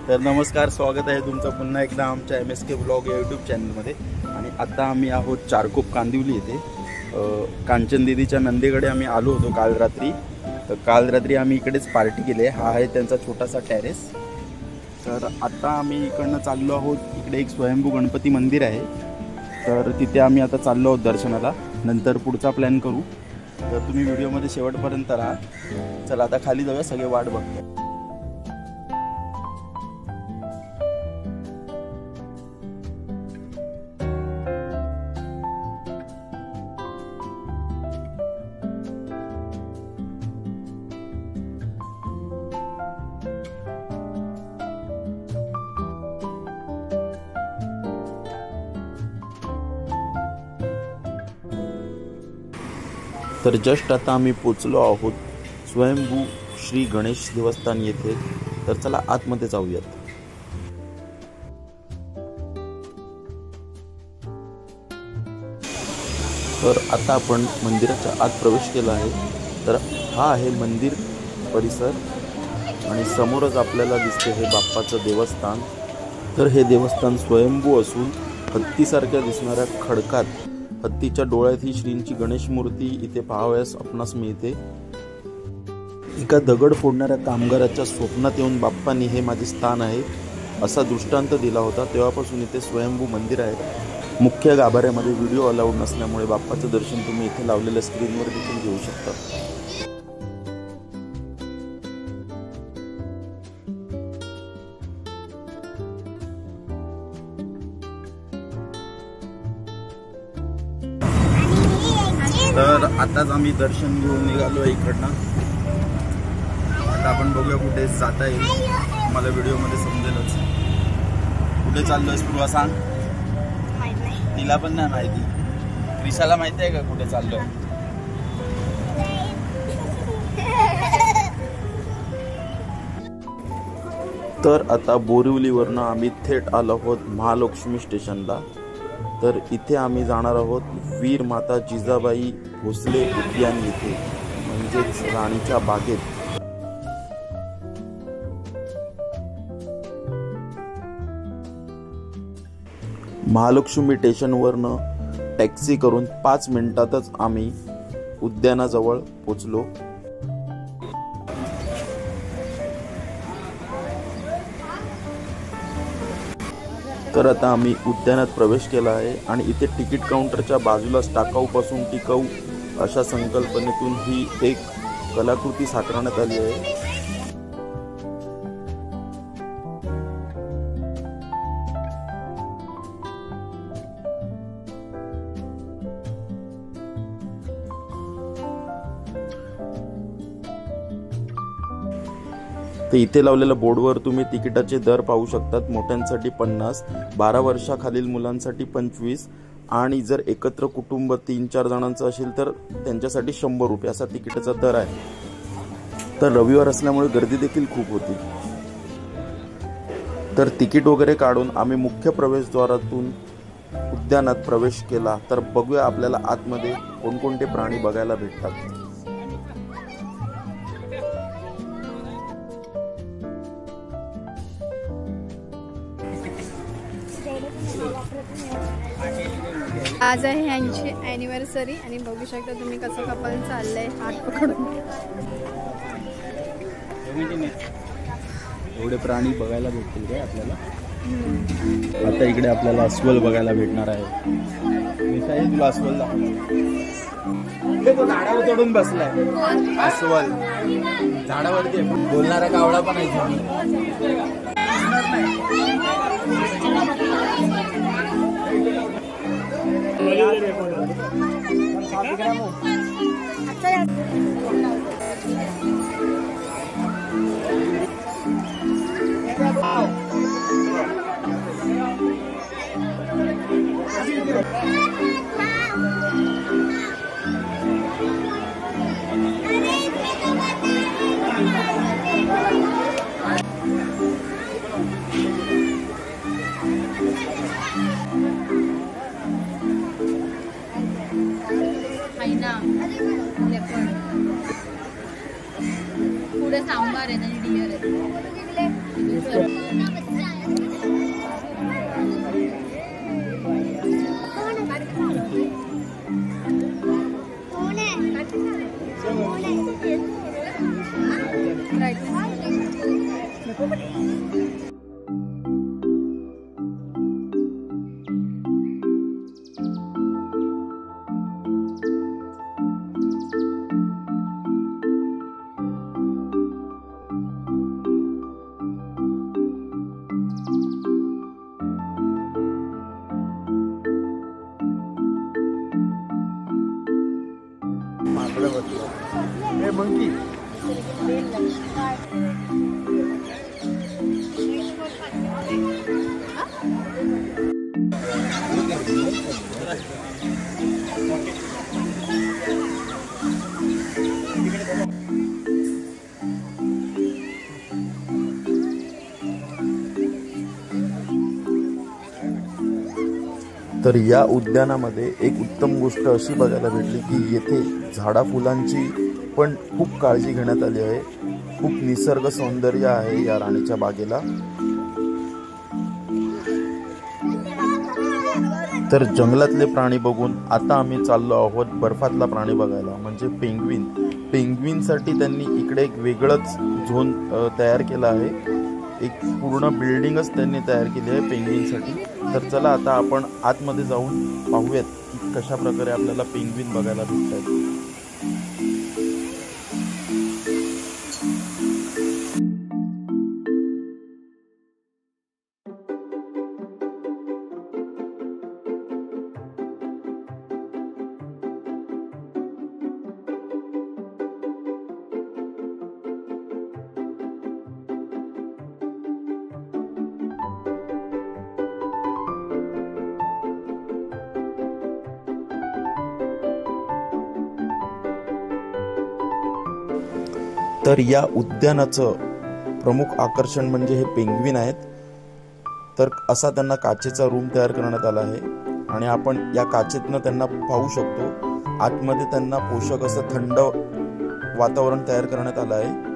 तर नमस्कार, स्वागत आहे तुमचं पुन्हा एकदा आमच्या MSK ब्लॉग या यूट्यूब चॅनलमध्ये। आणि आता आम्ही आहोत चारकोप कांदिवली येथे। कांचन दीदीच्या नंदेकडे आम्ही आलो होतो काल रात्री। तर काल रात्री आम्ही इकडेच पार्टी केली। हा आहे त्यांचा छोटासा टेरेस। तर आता आम्ही इकडनं चाललो आहोत। इकडे एक स्वयंभू गणपती मंदिर आहे, तर तिथे आम्ही आता चाललो आहोत दर्शनाला। नंतर पुढचा प्लॅन करू, तर तुम्ही व्हिडिओमध्ये शेवटपर्यंत राहा। चला आता खाली जाऊया, सगळे वाट बघतो। तर जस्ट आता आम्ही पोचलो आहोत स्वयंभू श्री गणेश देवस्थान येथे। तर चला आतमध्ये जाऊयात। तर आता आपण मंदिराच्या आत प्रवेश केला आहे। तर हा आहे मंदिर परिसर आणि समोरच आपल्याला दिसते हे बाप्पाचं देवस्थान। तर हे देवस्थान स्वयंभू असून हत्तीसारख्या दिसणाऱ्या खडकात हत्तीच्या डोळ्यात ही श्रींची गणेश मूर्ती इथे पाहावयास आपणास मिळते। एका दगड फोडणाऱ्या कामगाराच्या स्वप्नात येऊन बाप्पांनी हे माझे स्थान आहे असा दृष्टांत दिला होता। तेव्हापासून इथे स्वयंभू मंदिर आहे। मुख्य गाभाऱ्यामध्ये व्हिडिओ अलाउड नसल्यामुळे बाप्पाचं दर्शन तुम्ही इथे लावलेल्या स्क्रीनवर देखील घेऊ शकता। तर आताच आम्ही दर्शन घेऊन निघालो इकडनं। आता आपण बघूया कुठे जाता येईल, मला व्हिडिओमध्ये समजेलच। कुठे चाललोय स्पृहा सांग? तिला पण नाही माहिती। त्रिशाला माहिती आहे का कुठे चाललोय? तर आता बोरिवलीवरनं आम्ही थेट आलो आहोत महालक्ष्मी स्टेशनला। तर इथे आम्ही जाणार आहोत वीर माता जिजाबाई भोसले उद्यान येथे, म्हणजेच राणीच्या बागेत। महालक्ष्मी स्टेशनवरनं टॅक्सी करून 5 मिनिटातच आम्ही उद्यानाजवळ पोचलो। तर आता आम्ही उद्यानात प्रवेश केला आहे आणि इथे तिकीट काउंटरच्या बाजूलाच टाकाऊपासून टिकाऊ अशा संकल्पनेतून ही एक कलाकृती साकारण्यात आली आहे। तर इथे लावलेल्या बोर्डवर तुम्ही तिकिटाचे दर पाहू शकतात। मोठ्यांसाठी 50, 12 वर्षाखालील मुलांसाठी 25 आणि जर एकत्र कुटुंब 3-4 जणांचं असेल तर त्यांच्यासाठी 100 रुपये असा तिकिटाचा दर आहे। तर रविवार असल्यामुळे गर्दी देखील खूप होती। तर तिकीट वगैरे काढून आम्ही मुख्य प्रवेशद्वारातून उद्यानात प्रवेश केला। तर बघूया आपल्याला आतमध्ये कोणकोणते प्राणी बघायला भेटतात। आज आहे यांची ॲनिव्हर्सरी आणि बघू शकता तुम्ही कसं कपल चाललंय हात पकडून। एवढे प्राणी बघायला भेटतील काय आपल्याला? आता इकडे आपल्याला अस्वल बघायला भेटणार आहे। तुला अस्वल झाडावर चढून बसलाय। अस्वल झाडावरती बोलणारा कावळा पण आहे। मैना, लेपर्ड। इथे सांबार आहे आणि डिअर तर या उद्यानामध्ये एक उत्तम गोष्ट अशी बघायला भेटली की येथे झाडा फुलांची पण खूप काळजी घेण्यात आली आहे. खूप निसर्ग सौंदर्य आहे या राणीच्या बागेला. तर जंगलातले प्राणी बघून आता आम्ही चाललो आहोत बर्फातला प्राणी बघायला, म्हणजे पेंग्विन. पेंग्विनसाठी त्यांनी इकडे एक वेगळंच झोन तयार केला आहे. एक पूर्ण बिल्डिंगच त्यांनी तयार केली आहे पेंग्विनसाठी. तर चला आता आपण आतमध्ये जाऊन पाहूयात की कशा प्रकारे आपल्याला पेंग्विन बघायला भेटतात. तर या उद्यानाचं प्रमुख आकर्षण म्हणजे हे पेंग्विन आहेत. तर असा त्यांना काचेचा रूम तयार करण्यात आला आहे आणि आपण या काचेतनं त्यांना पाहू शकतो. आतमध्ये त्यांना पोषक असं थंड वातावरण तयार करण्यात आलं आहे.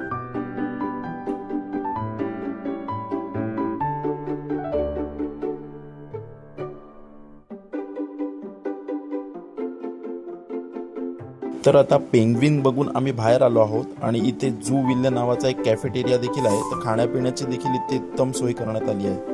तर आता पेंग्विन बघून आम्ही बाहेर आलो आहोत आणि इथे झू विल्ले नावाचा एक कॅफेटेरिया देखील आहे. तर खाण्यापिण्याची देखील इथे उत्तम सोय करण्यात आली आहे.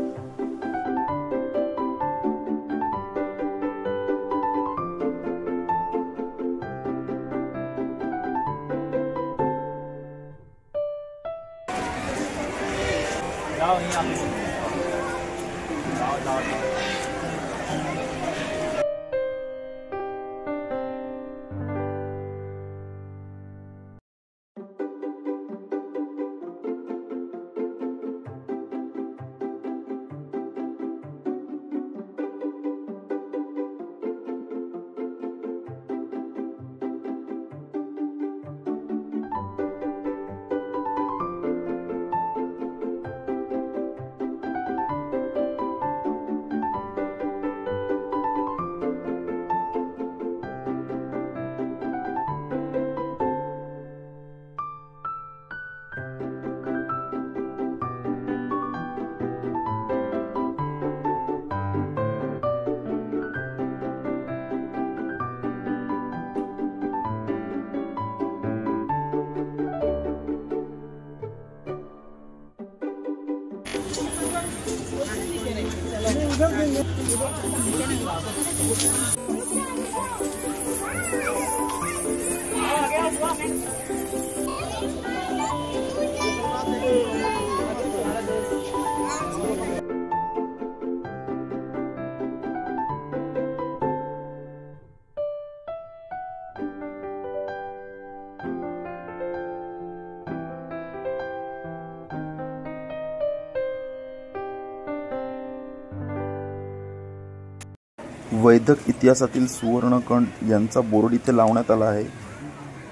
वैदिक इतिहासातील सुवर्णकण यांचा बोर्ड इथे लावण्यात आला आहे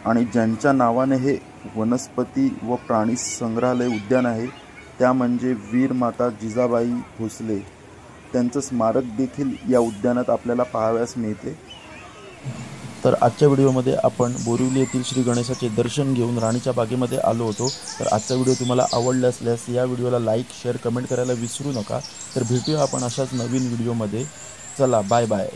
आणि ज्यांच्या नावाने हे वनस्पती व प्राणी संग्रहालय उद्यान आहे त्या म्हणजे वीर माता जिजाबाई भोसले. त्यांचं स्मारक देखील या उद्यानात आपल्याला पाहावयास मिळते. तर आजच्या व्हिडिओमध्ये आपण बोरिवली येथील श्री गणेशाचे दर्शन घेऊन राणीच्या बागेमध्ये आलो होतो। तर आजचा व्हिडिओ तुम्हाला आवडला असल्यास या व्हिडिओला लाईक शेअर कमेंट करायला विसरू नका। तर भेटूया आपण अशाच नवीन व्हिडिओमध्ये। चला बाय बाय।